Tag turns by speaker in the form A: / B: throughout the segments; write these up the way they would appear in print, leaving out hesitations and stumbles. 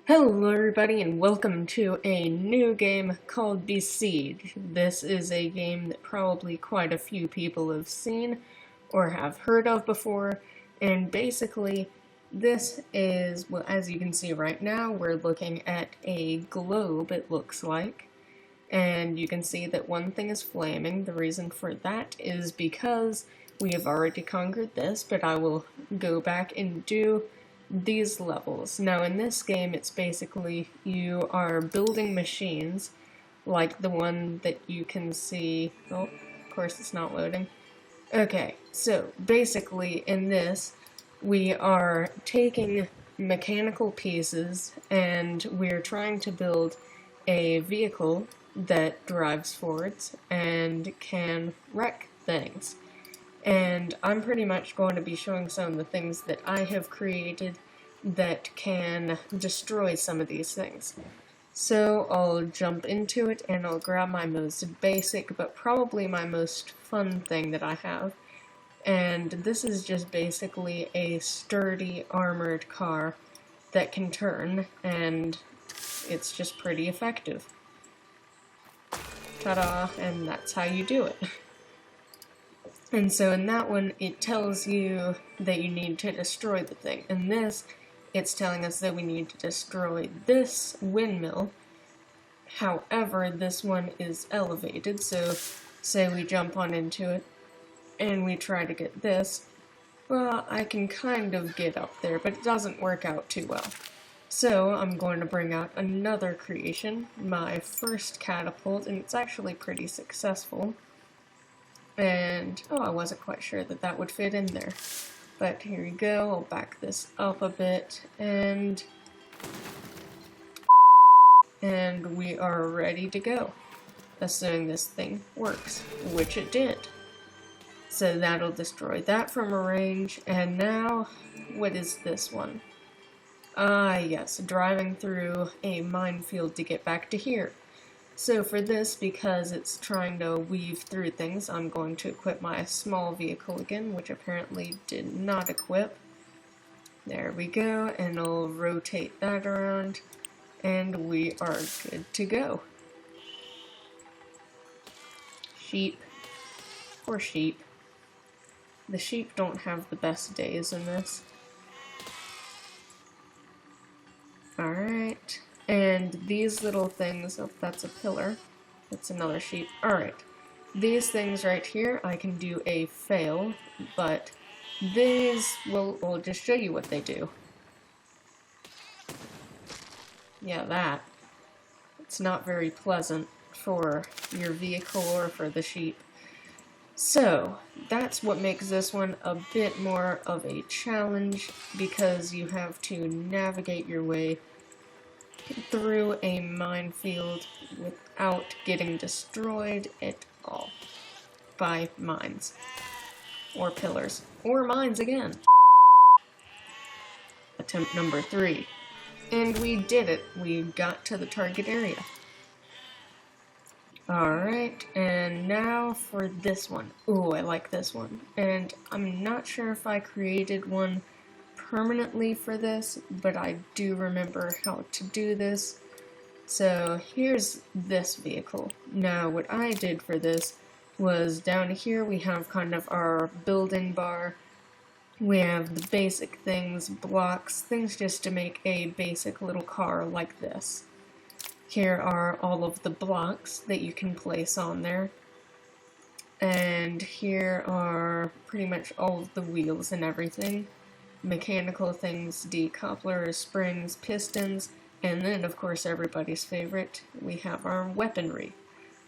A: Hello everybody and welcome to a new game called Besiege. This is a game that probably quite a few people have seen or have heard of before, and basically this is, well, as you can see right now, we're looking at a globe, it looks like, and you can see that one thing is flaming. The reason for that is because we have already conquered this, but I will go back and do these levels. Now in this game it's basically you are building machines like the one that you can see. Oh, of course it's not loading. Okay, so basically in this we are taking mechanical pieces and we're trying to build a vehicle that drives forwards and can wreck things. And I'm pretty much going to be showing some of the things that I have created that can destroy some of these things. So I'll jump into it and I'll grab my most basic but probably my most fun thing that I have. And this is just basically a sturdy armored car that can turn, and it's just pretty effective. Ta-da! And that's how you do it. And so in that one, it tells you that you need to destroy the thing. In this, it's telling us that we need to destroy this windmill. However, this one is elevated, so say we jump on into it and we try to get this. Well, I can kind of get up there, but it doesn't work out too well. So I'm going to bring out another creation, my first catapult, and it's actually pretty successful. And, oh, I wasn't quite sure that that would fit in there. But here you go, I'll back this up a bit, and we are ready to go. Assuming this thing works, which it did. So that'll destroy that from a range, and now, what is this one? Yes, driving through a minefield to get back to here. So for this, because it's trying to weave through things, I'm going to equip my small vehicle again, which apparently did not equip. There we go, and I'll rotate that around, and we are good to go. Sheep. Poor sheep. The sheep don't have the best days in this. Alright. And these little things, oh, that's a pillar. That's another sheep. Alright. These things right here, I can do a fail, but these, we'll just show you what they do. Yeah, that. It's not very pleasant for your vehicle or for the sheep. So, that's what makes this one a bit more of a challenge, because you have to navigate your way through a minefield without getting destroyed at all by mines or pillars or mines again. Attempt number 3, and we did it. We got to the target area. Alright, and now for this one. Ooh, I like this one, and I'm not sure if I created one permanently for this, but I do remember how to do this. So here's this vehicle. Now what I did for this was down here we have kind of our building bar. We have the basic things, blocks, things just to make a basic little car like this. Here are all of the blocks that you can place on there. And here are pretty much all of the wheels and everything. Mechanical things, decouplers, springs, pistons, and then of course everybody's favorite, we have our weaponry,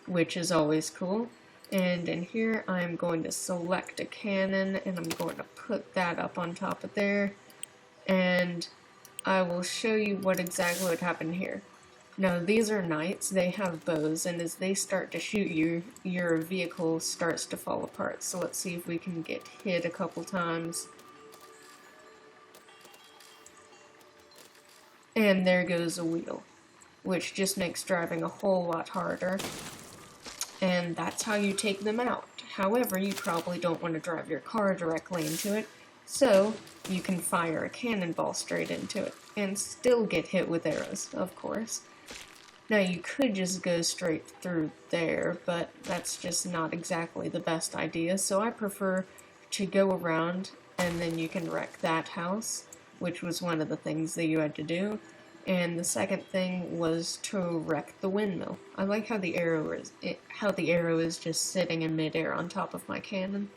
A: which is always cool. And in here I'm going to select a cannon and I'm going to put that up on top of there, and I will show you what exactly would happen here. Now these are knights, they have bows, and as they start to shoot you, your vehicle starts to fall apart. So let's see if we can get hit a couple times. And there goes a wheel, which just makes driving a whole lot harder. And that's how you take them out. However, you probably don't want to drive your car directly into it, so you can fire a cannonball straight into it, and still get hit with arrows, of course. Now, you could just go straight through there, but that's just not exactly the best idea, so I prefer to go around, and then you can wreck that house, which was one of the things that you had to do. And the second thing was to wreck the windmill. I like how the arrow is just sitting in midair on top of my cannon.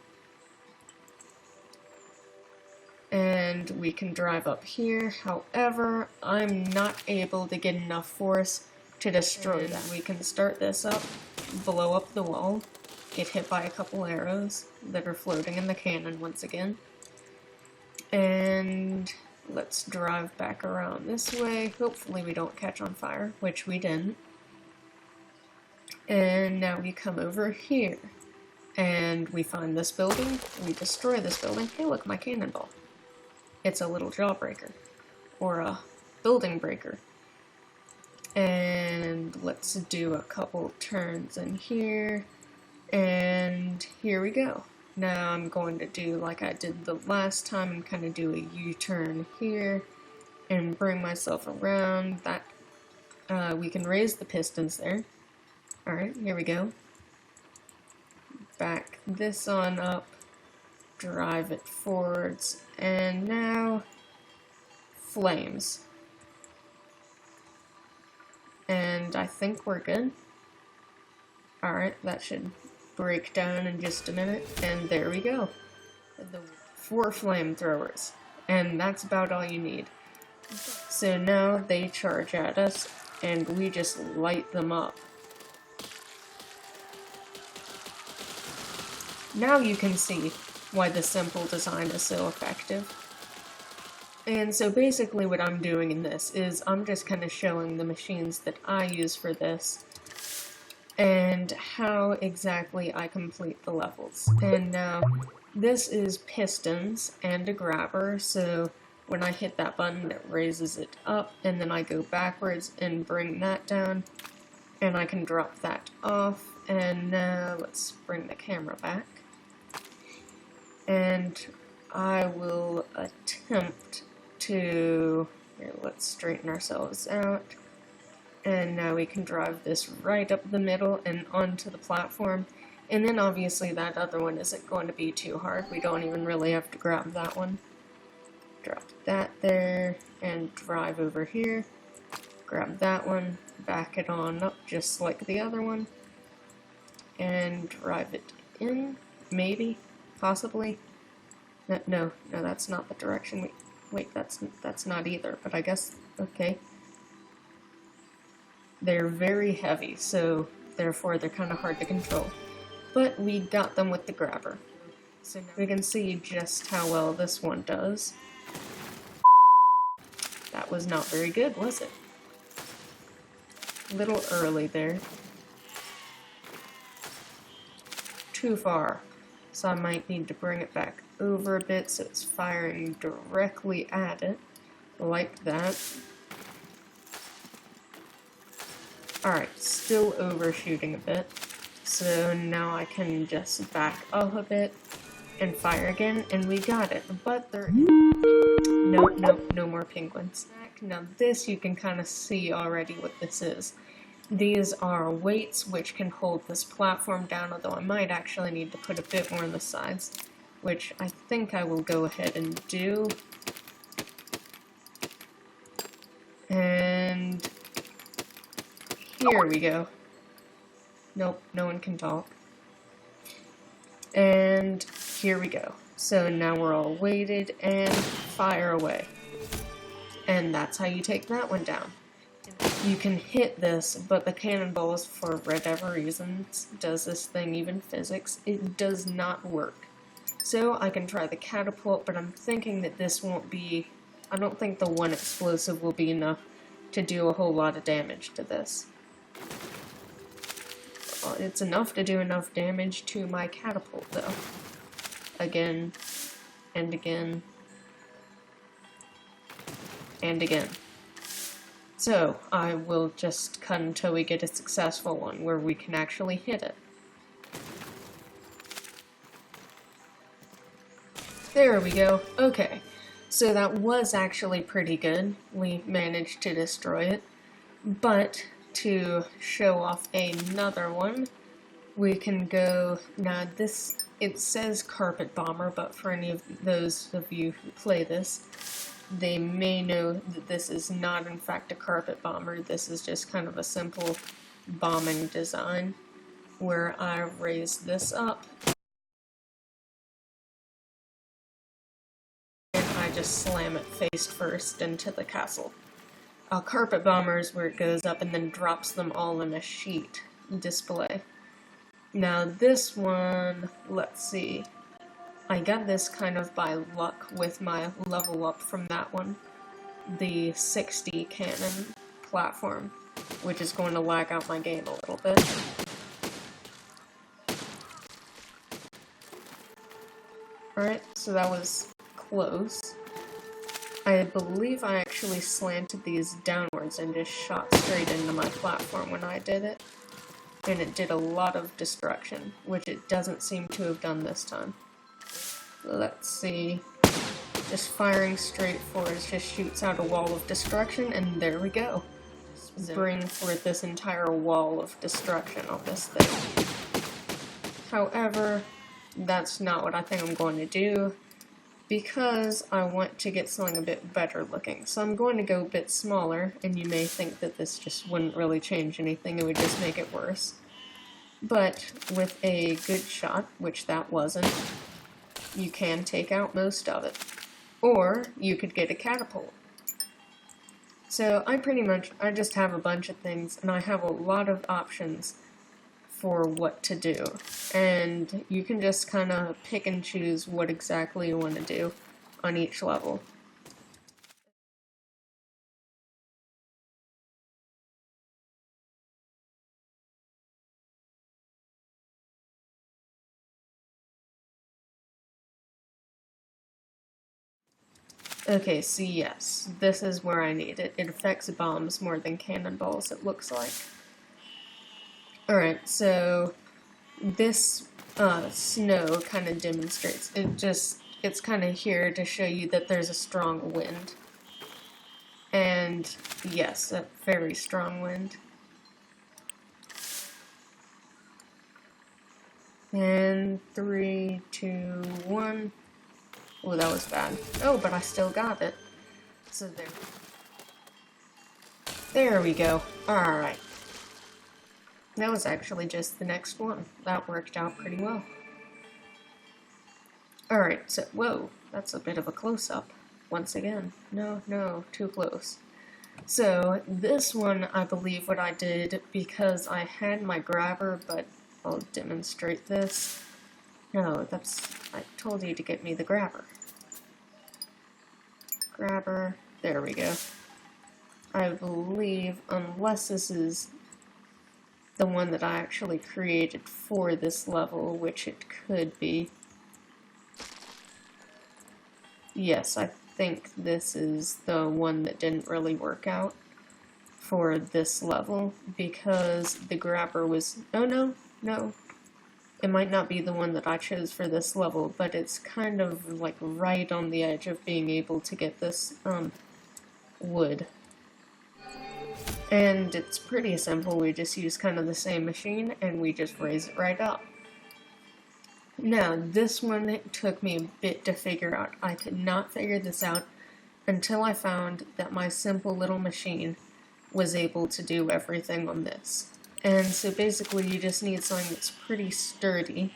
A: And we can drive up here. However, I'm not able to get enough force to destroy that. We can start this up, blow up the wall, get hit by a couple arrows that are floating in the cannon once again. And let's drive back around this way. Hopefully we don't catch on fire, which we didn't. And now we come over here, and we find this building, we destroy this building. Hey look, my cannonball. It's a little jawbreaker, or a building breaker. And let's do a couple turns in here, and here we go. Now I'm going to do like I did the last time and kind of do a U-turn here and bring myself around. That we can raise the pistons there. Alright, here we go. Back this on up, drive it forwards, and now flames. And I think we're good. Alright, that should break down in just a minute, and there we go. The 4 flamethrowers, and that's about all you need. So now they charge at us, and we just light them up. Now you can see why the simple design is so effective. And so basically what I'm doing in this is I'm just kind of showing the machines that I use for this and how exactly I complete the levels. And now this is pistons and a grabber, so when I hit that button it raises it up, and then I go backwards and bring that down, and I can drop that off. And now let's bring the camera back. And I will attempt to, here, let's straighten ourselves out. And now we can drive this right up the middle and onto the platform. And then obviously that other one isn't going to be too hard. We don't even really have to grab that one. Drop that there and drive over here. Grab that one, back it on up just like the other one. And drive it in, maybe, possibly. No, that's not the direction wait, that's not either, but I guess, okay. They're very heavy, so therefore they're kind of hard to control. But we got them with the grabber. So now we can see just how well this one does. That was not very good, was it? A little early there. Too far. So I might need to bring it back over a bit so it's firing directly at it, like that. Alright, still overshooting a bit, so now I can just back up a bit and fire again, and we got it. But there... No more penguins. Now this you can kind of see already what this is. These are weights which can hold this platform down, although I might actually need to put a bit more on the sides, which I think I will go ahead and do. And here we go. Nope, no one can talk. And here we go. So now we're all weighted and fire away. And that's how you take that one down. You can hit this, but the cannonballs, for whatever reasons, does this thing, even physics, it does not work. So I can try the catapult, but I'm thinking that this won't be, I don't think the one explosive will be enough to do a whole lot of damage to this. Well, it's enough to do enough damage to my catapult, though. Again, and again, and again. So, I will just cut until we get a successful one where we can actually hit it. There we go. Okay, so that was actually pretty good. We managed to destroy it. But to show off another one, we can go, now this, it says Carpet Bomber, but for any of those of you who play this, they may know that this is not in fact a Carpet Bomber. This is just kind of a simple bombing design where I raise this up and I just slam it face first into the castle. A Carpet Bomber is where it goes up and then drops them all in a sheet display. Now this one, let's see, I got this kind of by luck with my level up from that one, the 60 cannon platform, which is going to lag out my game a little bit. Alright, so that was close. I believe I actually slanted these downwards and just shot straight into my platform when I did it. And it did a lot of destruction, which it doesn't seem to have done this time. Let's see. Just firing straight forward just shoots out a wall of destruction, and there we go. Bring forth this entire wall of destruction on this thing. However, that's not what I think I'm going to do, because I want to get something a bit better looking. So I'm going to go a bit smaller, and you may think that this just wouldn't really change anything, it would just make it worse. But with a good shot, which that wasn't, you can take out most of it. Or you could get a catapult. So I just have a bunch of things, and I have a lot of options for what to do. And you can just kind of pick and choose what exactly you want to do on each level. Okay, so yes, this is where I need it. It affects bombs more than cannonballs, it looks like. Alright, so this snow kind of demonstrates. It's kind of here to show you that there's a strong wind. And yes, a very strong wind. And 3, 2, 1. Oh, that was bad. Oh, but I still got it. So there we go. Alright. That was actually just the next one. That worked out pretty well. Alright, so, whoa, that's a bit of a close-up. Once again. No, too close. So, this one, I believe what I did, because I had my grabber, but I'll demonstrate this. No, I told you to get me the grabber. Grabber, there we go. I believe, unless this is the one that I actually created for this level, which it could be. Yes, I think this is the one that didn't really work out for this level, because the grabber was, oh no, it might not be the one that I chose for this level, but it's kind of like right on the edge of being able to get this wood. And it's pretty simple, we just use kind of the same machine and we just raise it right up. Now, this one took me a bit to figure out. I could not figure this out until I found that my simple little machine was able to do everything on this. And so basically you just need something that's pretty sturdy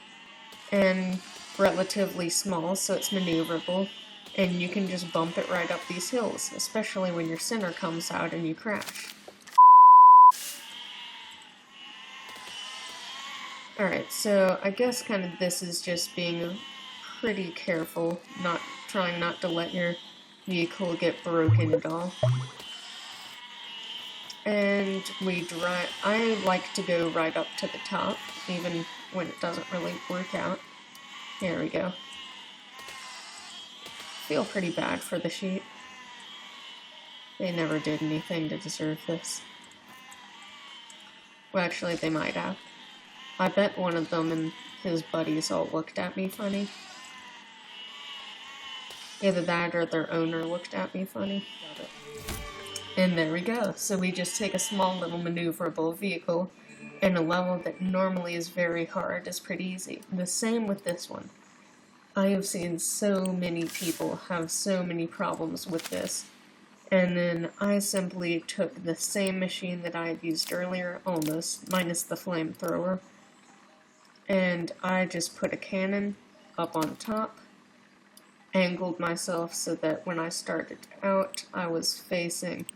A: and relatively small, so it's maneuverable, and you can just bump it right up these hills, especially when your center comes out and you crash. Alright, so I guess kind of this is just being pretty careful, trying not to let your vehicle get broken at all. And I like to go right up to the top, even when it doesn't really work out. There we go. Feel pretty bad for the sheep. They never did anything to deserve this. Well, actually, they might have. I bet one of them and his buddies all looked at me funny. Either that or their owner looked at me funny. Got it. And there we go. So we just take a small little maneuverable vehicle in a level that normally is very hard is pretty easy. The same with this one. I have seen so many people have so many problems with this. And then I simply took the same machine that I had used earlier, almost, minus the flamethrower, and I just put a cannon up on top, angled myself so that when I started out, I was facing,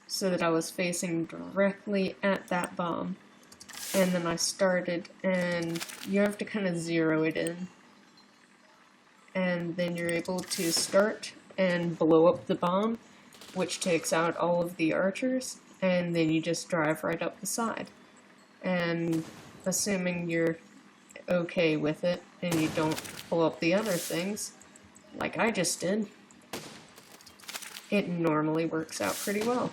A: so that I was facing directly at that bomb. And then I started, and you have to kind of zero it in. And then you're able to start and blow up the bomb, which takes out all of the archers, and then you just drive right up the side. And assuming you're okay with it, and you don't blow up the other things, like I just did, it normally works out pretty well.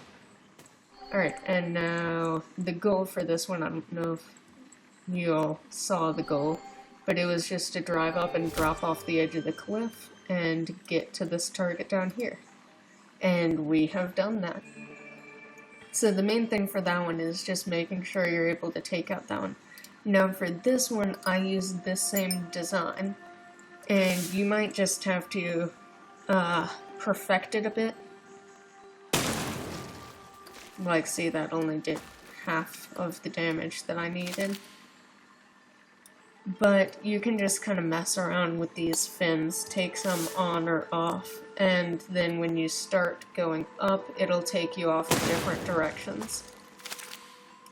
A: Alright, and now the goal for this one, I don't know if you all saw the goal, but it was just to drive up and drop off the edge of the cliff and get to this target down here. And we have done that. So the main thing for that one is just making sure you're able to take out that one. Now for this one, I used this same design, and you might just have to perfect it a bit. Like, see, that only did half of the damage that I needed. But you can just kind of mess around with these fins, take some on or off, and then when you start going up, it'll take you off in different directions.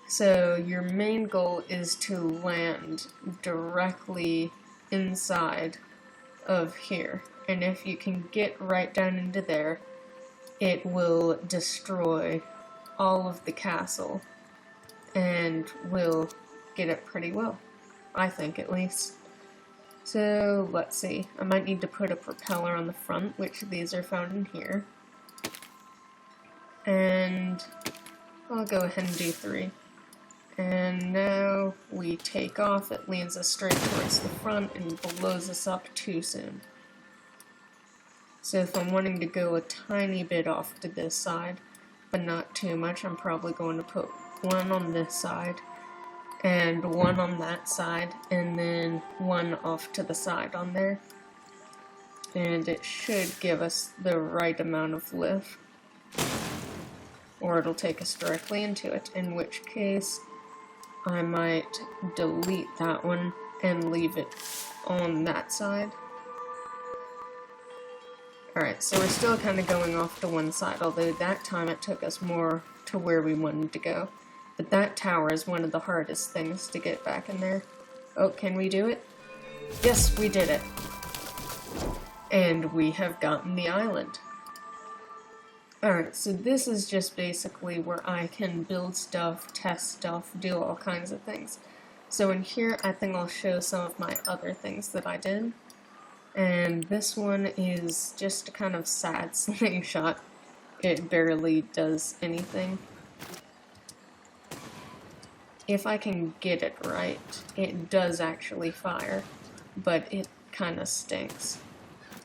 A: So your main goal is to land directly inside of here, and if you can get right down into there, it will destroy all of the castle, and will get it pretty well. I think, at least. So, let's see. I might need to put a propeller on the front, which these are found in here. And I'll go ahead and do 3. And now we take off. It leads us straight towards the front and blows us up too soon. So if I'm wanting to go a tiny bit off to this side, but not too much, I'm probably going to put one on this side, and one on that side, and then one off to the side on there. And it should give us the right amount of lift. Or it'll take us directly into it, in which case I might delete that one and leave it on that side. Alright, so we're still kind of going off to one side, although that time it took us more to where we wanted to go. But that tower is one of the hardest things to get back in there. Oh, can we do it? Yes, we did it! And we have gotten the island. Alright, so this is just basically where I can build stuff, test stuff, do all kinds of things. So in here, I think I'll show some of my other things that I did. And this one is just a kind of sad slingshot. It barely does anything. If I can get it right, it does actually fire, but it kind of stinks.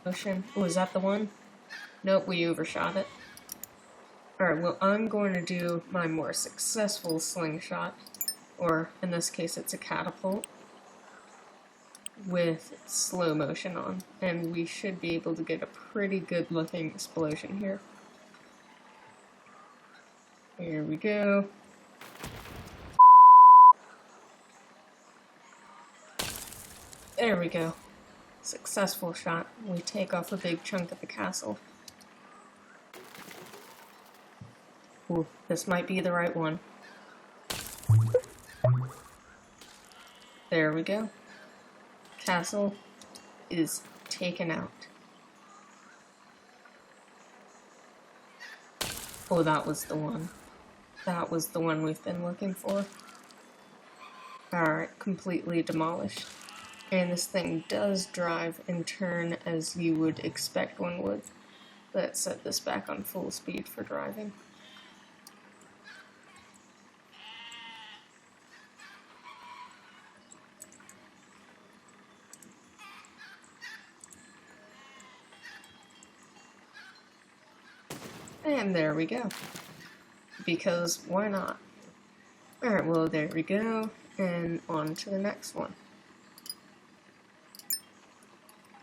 A: Ocean. Oh, is that the one? Nope, we overshot it. Alright, well, I'm going to do my more successful slingshot, or in this case it's a catapult, with slow motion on, and we should be able to get a pretty good looking explosion here. Here we go. There we go. Successful shot. We take off a big chunk of the castle. Ooh, this might be the right one. There we go. Castle is taken out. Oh, that was the one. That was the one we've been looking for. Alright, completely demolished. And this thing does drive and turn as you would expect one would. Let's set this back on full speed for driving. And there we go. Because why not? Alright, well, there we go. And on to the next one.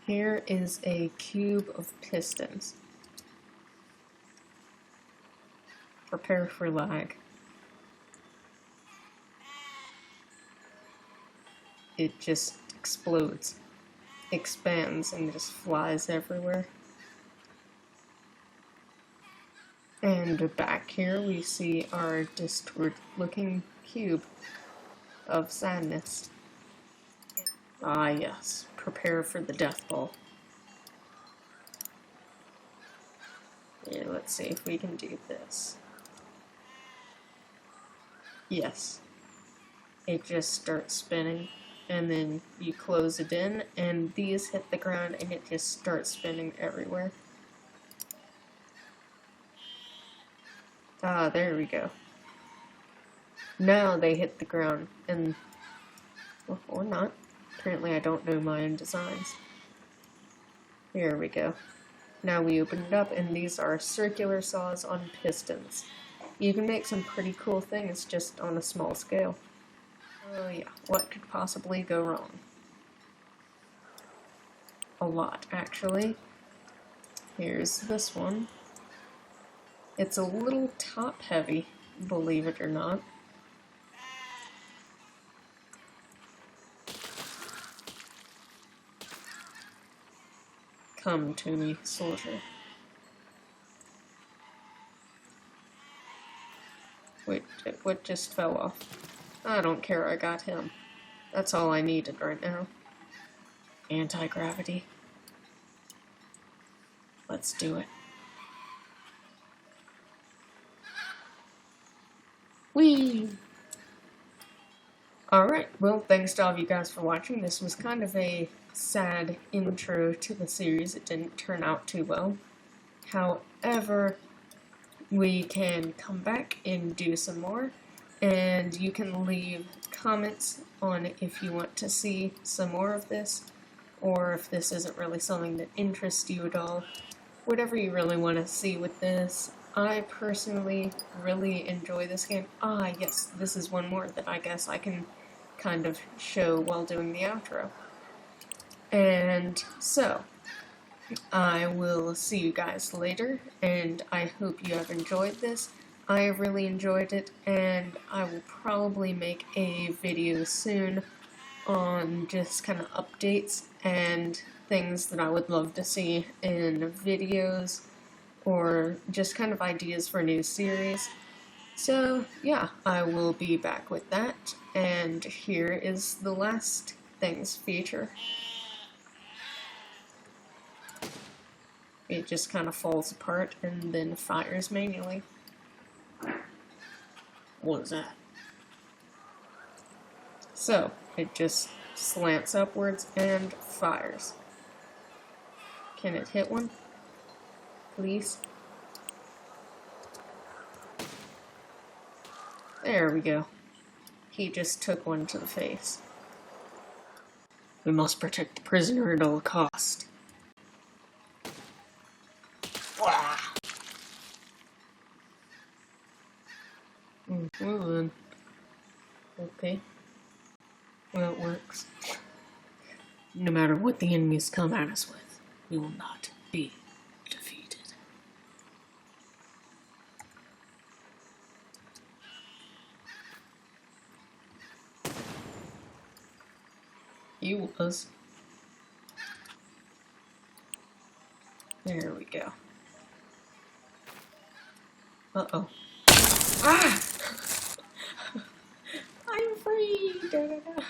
A: Here is a cube of pistons. Prepare for lag. It just explodes, expands, and just flies everywhere. And back here we see our distorted looking cube of sadness. Ah yes, prepare for the death ball. Yeah, let's see if we can do this. Yes. It just starts spinning, and then you close it in, and these hit the ground, and it just starts spinning everywhere. Ah, there we go. Now they hit the ground, and, well, or not. Apparently I don't know my own designs. Here we go. Now we open it up, and these are circular saws on pistons. You can make some pretty cool things just on a small scale. Oh yeah, what could possibly go wrong? A lot, actually. Here's this one. It's a little top-heavy, believe it or not. Come to me, soldier. Wait, what just fell off? I don't care, I got him. That's all I needed right now. Anti-gravity. Let's do it. Whee! Alright, well, thanks to all of you guys for watching. This was kind of a sad intro to the series. It didn't turn out too well. However, we can come back and do some more, and you can leave comments on if you want to see some more of this, or if this isn't really something that interests you at all. Whatever you really want to see with this. I personally really enjoy this game. Ah, yes, this is one more that I guess I can kind of show while doing the outro. And so, I will see you guys later, and I hope you have enjoyed this. I really enjoyed it, and I will probably make a video soon on just kind of updates and things that I would love to see in videos, or just kind of ideas for new series. So yeah, I will be back with that, and here is the last things feature. It just kind of falls apart and then fires manually. What is that? So, it just slants upwards and fires. Can it hit one? Please? There we go. He just took one to the face. We must protect the prisoner at all cost. Well then. Okay. Well, it works. No matter what the enemies come at us with, we will not be defeated. He was. There we go. Uh-oh. Ah! I'm free! Da, da, da.